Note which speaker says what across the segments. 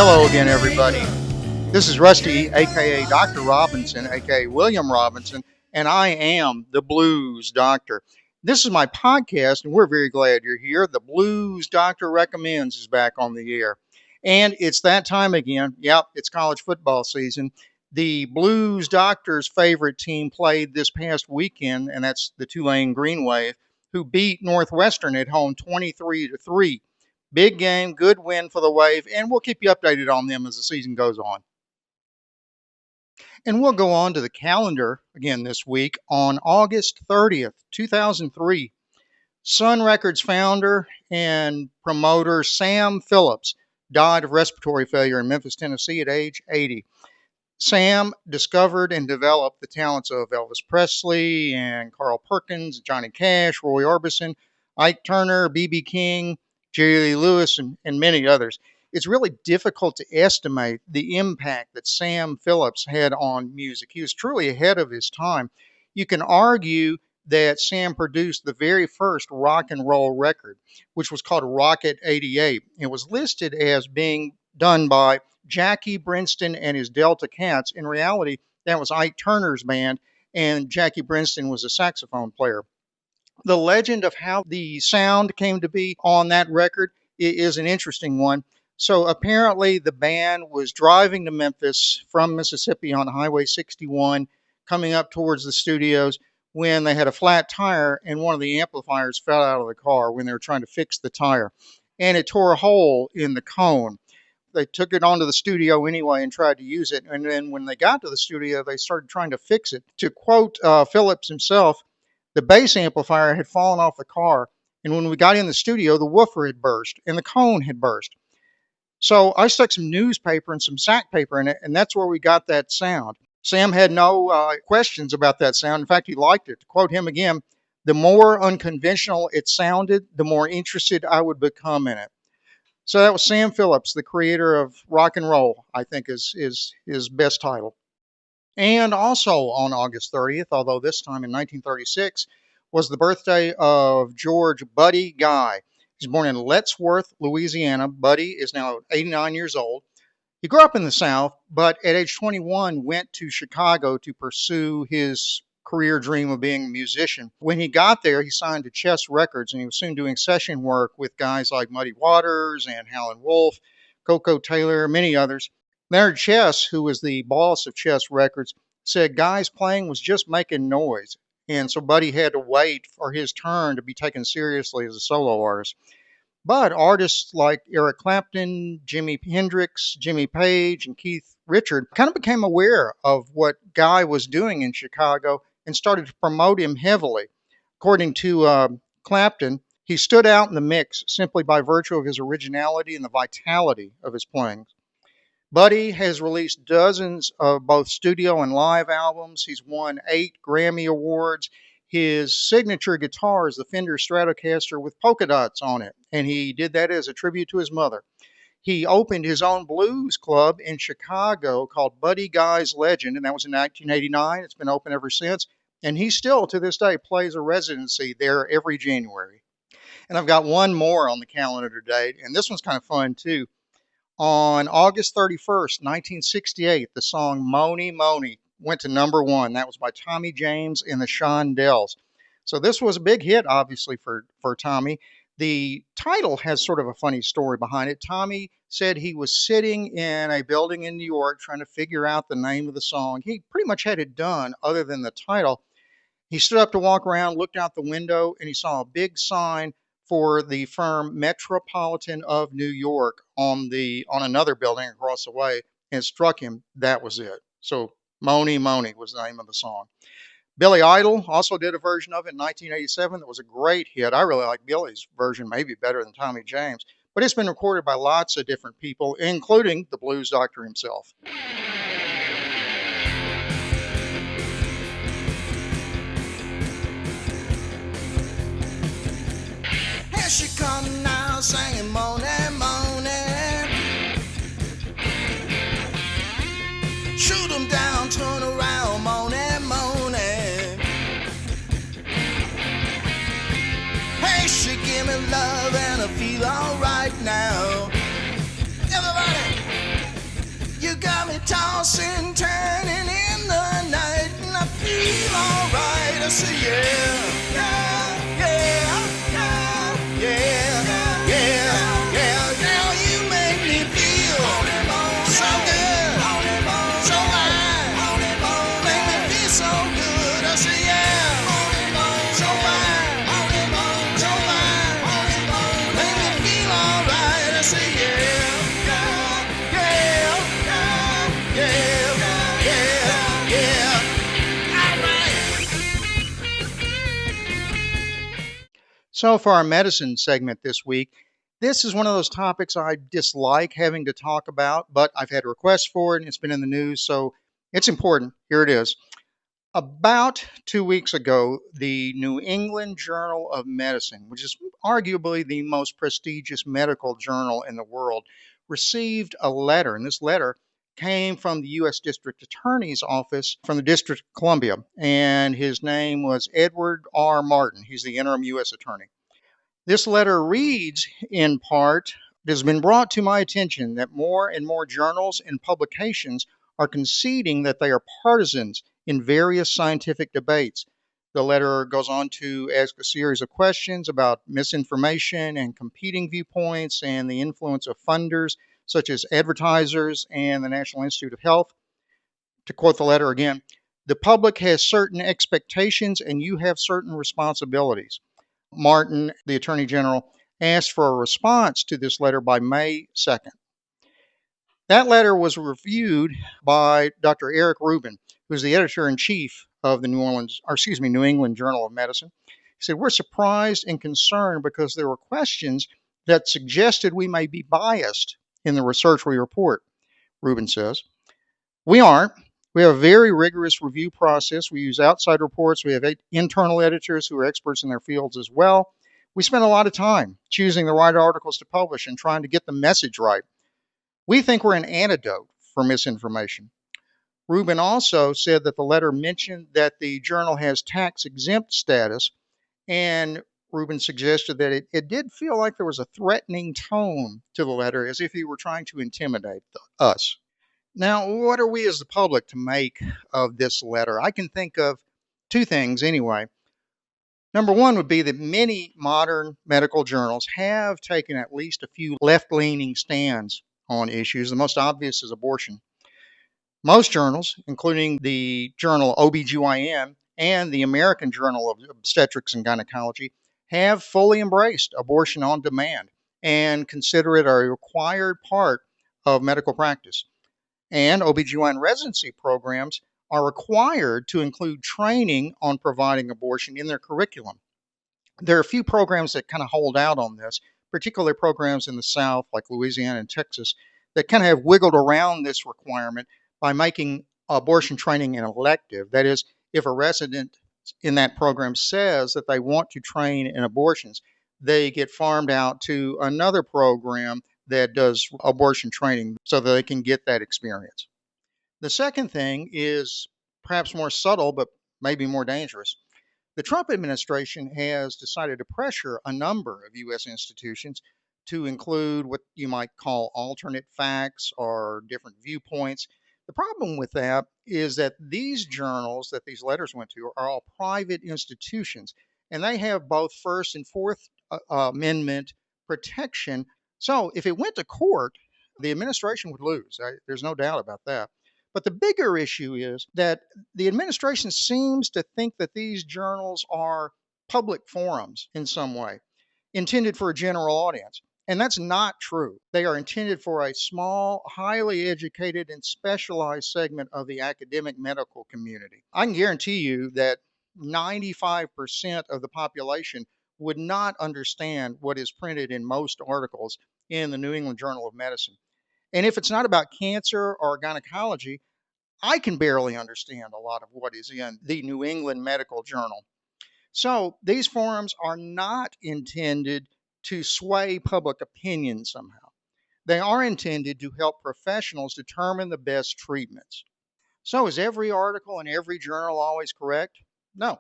Speaker 1: Hello again, everybody. This is Rusty, aka Dr. Robinson, aka William Robinson, and I am the Blues Doctor. This is my podcast, and we're very glad you're here. The Blues Doctor Recommends is back on the air. And it's that time again. Yep, it's college football season. The Blues Doctor's favorite team played this past weekend, and that's the Tulane Green Wave, who beat Northwestern at home 23-3. Big game, good win for the Wave, and we'll keep you updated on them as the season goes on. And we'll go on to the calendar again this week on August 30th, 2003. Sun Records founder and promoter Sam Phillips died of respiratory failure in Memphis, Tennessee at age 80. Sam discovered and developed the talents of Elvis Presley and Carl Perkins, Johnny Cash, Roy Orbison, Ike Turner, B.B. King, Jerry Lee Lewis, and many others. It's really difficult to estimate the impact that Sam Phillips had on music. He was truly ahead of his time. You can argue that Sam produced the very first rock and roll record, which was called Rocket 88. It was listed as being done by Jackie Brinston and his Delta Cats. In reality, that was Ike Turner's band, and Jackie Brinston was a saxophone player. The legend of how the sound came to be on that record is an interesting one. So apparently the band was driving to Memphis from Mississippi on Highway 61, coming up towards the studios, when they had a flat tire and one of the amplifiers fell out of the car when they were trying to fix the tire, and it tore a hole in the cone. They took it onto the studio anyway and tried to use it, and then when they got to the studio, they started trying to fix it. To quote Phillips himself, the bass amplifier had fallen off the car, and when we got in the studio, the woofer had burst and the cone had burst. So I stuck some newspaper and some sack paper in it, and that's where we got that sound. Sam had no questions about that sound. In fact, he liked it. To quote him again, the more unconventional it sounded, the more interested I would become in it. So that was Sam Phillips, the creator of rock and roll, I think is his best title. And also on August 30th, although this time in 1936, was the birthday of George Buddy Guy. He was born in Lettsworth, Louisiana. Buddy is now 89 years old. He grew up in the South, but at age 21 went to Chicago to pursue his career dream of being a musician. When he got there, he signed to Chess Records, and he was soon doing session work with guys like Muddy Waters and Howlin' Wolf, Coco Taylor, many others. Leonard Chess, who was the boss of Chess Records, said Guy's playing was just making noise, and so Buddy had to wait for his turn to be taken seriously as a solo artist. But artists like Eric Clapton, Jimi Hendrix, Jimmy Page, and Keith Richards kind of became aware of what Guy was doing in Chicago and started to promote him heavily. According to Clapton, he stood out in the mix simply by virtue of his originality and the vitality of his playing. Buddy has released dozens of both studio and live albums. He's won 8 Grammy Awards. His signature guitar is the Fender Stratocaster with polka dots on it, and he did that as a tribute to his mother. He opened his own blues club in Chicago called Buddy Guy's Legend, and that was in 1989. It's been open ever since, and he still, to this day, plays a residency there every January. And I've got one more on the calendar today, and this one's kind of fun, too. On August 31st, 1968, the song Mony Mony went to number 1. That was by Tommy James and the Shondells. So this was a big hit, obviously, for Tommy. The title has sort of a funny story behind it. Tommy said he was sitting in a building in New York trying to figure out the name of the song. He pretty much had it done other than the title. He stood up to walk around, looked out the window, and he saw a big sign for the firm Metropolitan of New York on another building across the way, and it struck him that was it. So Mony Mony was the name of the song. Billy Idol also did a version of it in 1987 that was a great hit. I really like Billy's version, maybe better than Tommy James, but it's been recorded by lots of different people, including the Blues Doctor himself.
Speaker 2: Here she come now singing Mony Mony. Shoot 'em down, turn around, Mony Mony. Hey, she give me love and I feel alright now. Everybody! tossing, turning in the night, and I feel alright. I say, yeah, yeah, yeah, yeah, yeah, yeah, yeah, yeah. You make me feel so good, so right, make me feel so good. I say, yeah, so right, so right, make me feel alright. I say, yeah, yeah, yeah, yeah, yeah, yeah. Alright.
Speaker 1: So, for our medicine segment this week, this is one of those topics I dislike having to talk about, but I've had requests for it and it's been in the news, so it's important. Here it is. About 2 weeks ago, the New England Journal of Medicine, which is arguably the most prestigious medical journal in the world, received a letter. And this letter came from the U.S. District Attorney's Office from the District of Columbia. And his name was Edward R. Martin. He's the interim U.S. Attorney. This letter reads, in part, it has been brought to my attention that more and more journals and publications are conceding that they are partisans in various scientific debates. The letter goes on to ask a series of questions about misinformation and competing viewpoints and the influence of funders, such as advertisers and the National Institute of Health. To quote the letter again, the public has certain expectations and you have certain responsibilities. Martin, the Attorney General, asked for a response to this letter by May 2nd. That letter was reviewed by Dr. Eric Rubin, who's the editor in chief of the New England Journal of Medicine. He said, "We're surprised and concerned because there were questions that suggested we may be biased in the research we report," Rubin says. "We aren't. We have a very rigorous review process. We use outside reports. We have internal editors who are experts in their fields as well. We spend a lot of time choosing the right articles to publish and trying to get the message right. We think we're an antidote for misinformation." Rubin also said that the letter mentioned that the journal has tax exempt status, and Rubin suggested that it did feel like there was a threatening tone to the letter, as if he were trying to intimidate us. Now, what are we as the public to make of this letter? I can think of two things anyway. Number one would be that many modern medical journals have taken at least a few left leaning stands on issues. The most obvious is abortion. Most journals, including the journal OBGYN and the American Journal of Obstetrics and Gynecology, have fully embraced abortion on demand and consider it a required part of medical practice. And OBGYN residency programs are required to include training on providing abortion in their curriculum. There are a few programs that kind of hold out on this, particularly programs in the South, like Louisiana and Texas, that kind of have wiggled around this requirement by making abortion training an elective. That is, if a resident in that program says that they want to train in abortions, they get farmed out to another program that does abortion training so that they can get that experience. The second thing is perhaps more subtle, but maybe more dangerous. The Trump administration has decided to pressure a number of U.S. institutions to include what you might call alternate facts or different viewpoints. The problem with that is that these journals that these letters went to are all private institutions, and they have both First and Fourth Amendment protection. So if it went to court, the administration would lose. There's no doubt about that. But the bigger issue is that the administration seems to think that these journals are public forums in some way, intended for a general audience. And that's not true. They are intended for a small, highly educated, and specialized segment of the academic medical community. I can guarantee you that 95% of the population would not understand what is printed in most articles in the New England Journal of Medicine. And if it's not about cancer or gynecology, I can barely understand a lot of what is in the New England Medical Journal. So these forums are not intended to sway public opinion somehow. They are intended to help professionals determine the best treatments. So is every article in every journal always correct? No.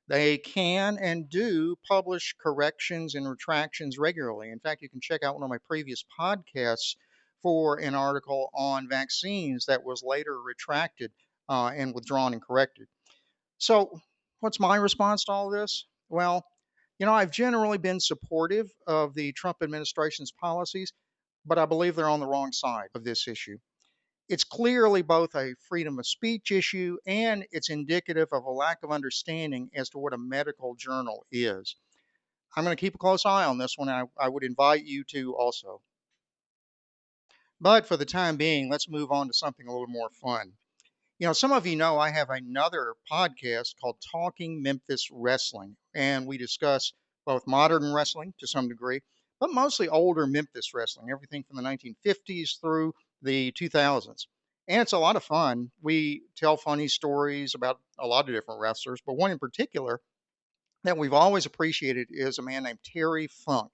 Speaker 1: They can and do publish corrections and retractions regularly. In fact, you can check out one of my previous podcasts for an article on vaccines that was later retracted and withdrawn and corrected. So, what's my response to all this? Well, I've generally been supportive of the Trump administration's policies, but I believe they're on the wrong side of this issue. It's clearly both a freedom of speech issue and it's indicative of a lack of understanding as to what a medical journal is. I'm going to keep a close eye on this one. I would invite you to also. But for the time being, let's move on to something a little more fun. Some of you know I have another podcast called Talking Memphis Wrestling, and we discuss both modern wrestling to some degree, but mostly older Memphis wrestling, everything from the 1950s through the 2000s. And it's a lot of fun. We tell funny stories about a lot of different wrestlers, but one in particular that we've always appreciated is a man named Terry Funk.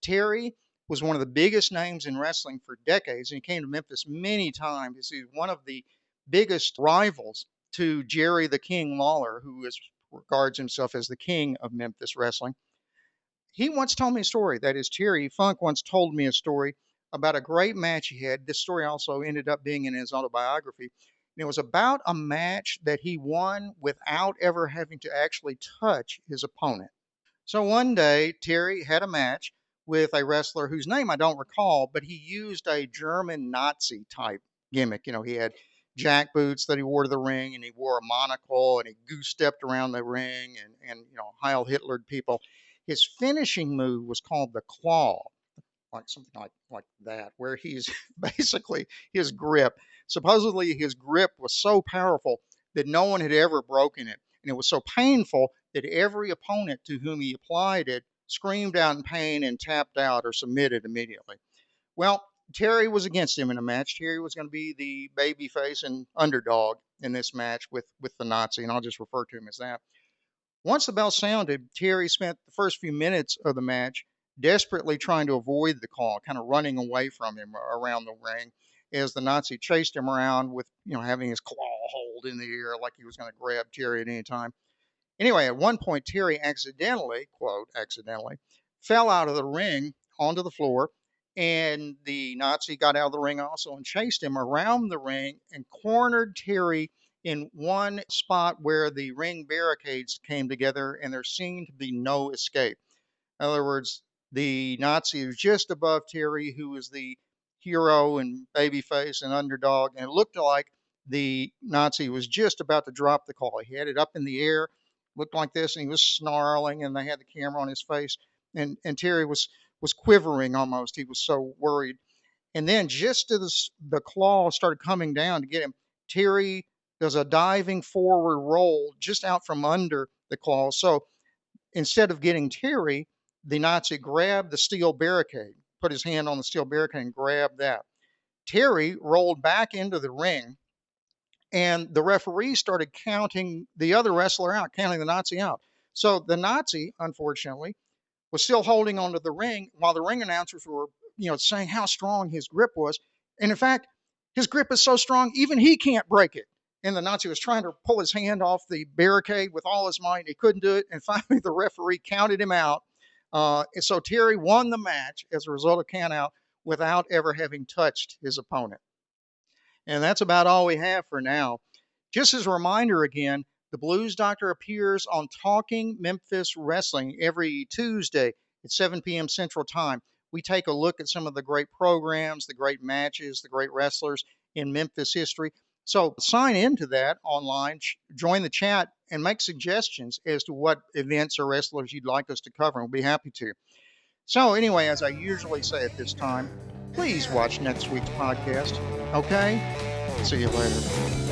Speaker 1: Terry was one of the biggest names in wrestling for decades, and he came to Memphis many times. He's one of the biggest rivals to Jerry the King Lawler, who regards himself as the king of Memphis wrestling. He once told me a story. That is, Terry Funk once told me a story about a great match he had. This story also ended up being in his autobiography. And it was about a match that he won without ever having to actually touch his opponent. So one day, Terry had a match with a wrestler whose name I don't recall, but he used a German Nazi type gimmick. He had jack boots that he wore to the ring, and he wore a monocle, and he goose stepped around the ring, and Heil Hitlered people. His finishing move was called the claw, like something like that, where he's basically his grip. Supposedly, his grip was so powerful that no one had ever broken it, and it was so painful that every opponent to whom he applied it screamed out in pain and tapped out or submitted immediately. Well, Terry was against him in a match. Terry was going to be the babyface and underdog in this match with the Nazi, and I'll just refer to him as that. Once the bell sounded, Terry spent the first few minutes of the match desperately trying to avoid the call, kind of running away from him around the ring as the Nazi chased him around with, having his claw hold in the air like he was going to grab Terry at any time. Anyway, at one point, Terry accidentally, quote, accidentally, fell out of the ring onto the floor, and the Nazi got out of the ring also and chased him around the ring and cornered Terry in one spot where the ring barricades came together, and there seemed to be no escape. In other words, the Nazi was just above Terry, who was the hero and babyface and underdog, and it looked like the Nazi was just about to drop the call. He had it up in the air, looked like this, and he was snarling, and they had the camera on his face, and Terry was quivering almost. He was so worried. And then just as the claw started coming down to get him, Terry does a diving forward roll just out from under the claw. So instead of getting Terry, the Nazi grabbed the steel barricade, put his hand on the steel barricade and grabbed that. Terry rolled back into the ring, and the referee started counting the other wrestler out, counting the Nazi out. So the Nazi, unfortunately, was still holding onto the ring while the ring announcers were, saying how strong his grip was. And in fact, his grip is so strong, even he can't break it. And the Nazi was trying to pull his hand off the barricade with all his might. He couldn't do it. And finally, the referee counted him out. So Terry won the match as a result of count out without ever having touched his opponent. And that's about all we have for now. Just as a reminder again, the Blues Doctor appears on Talking Memphis Wrestling every Tuesday at 7 p.m. Central Time. We take a look at some of the great programs, the great matches, the great wrestlers in Memphis history. So sign into that online, join the chat, and make suggestions as to what events or wrestlers you'd like us to cover, and we'll be happy to. So anyway, as I usually say at this time, please watch next week's podcast. Okay? See you later.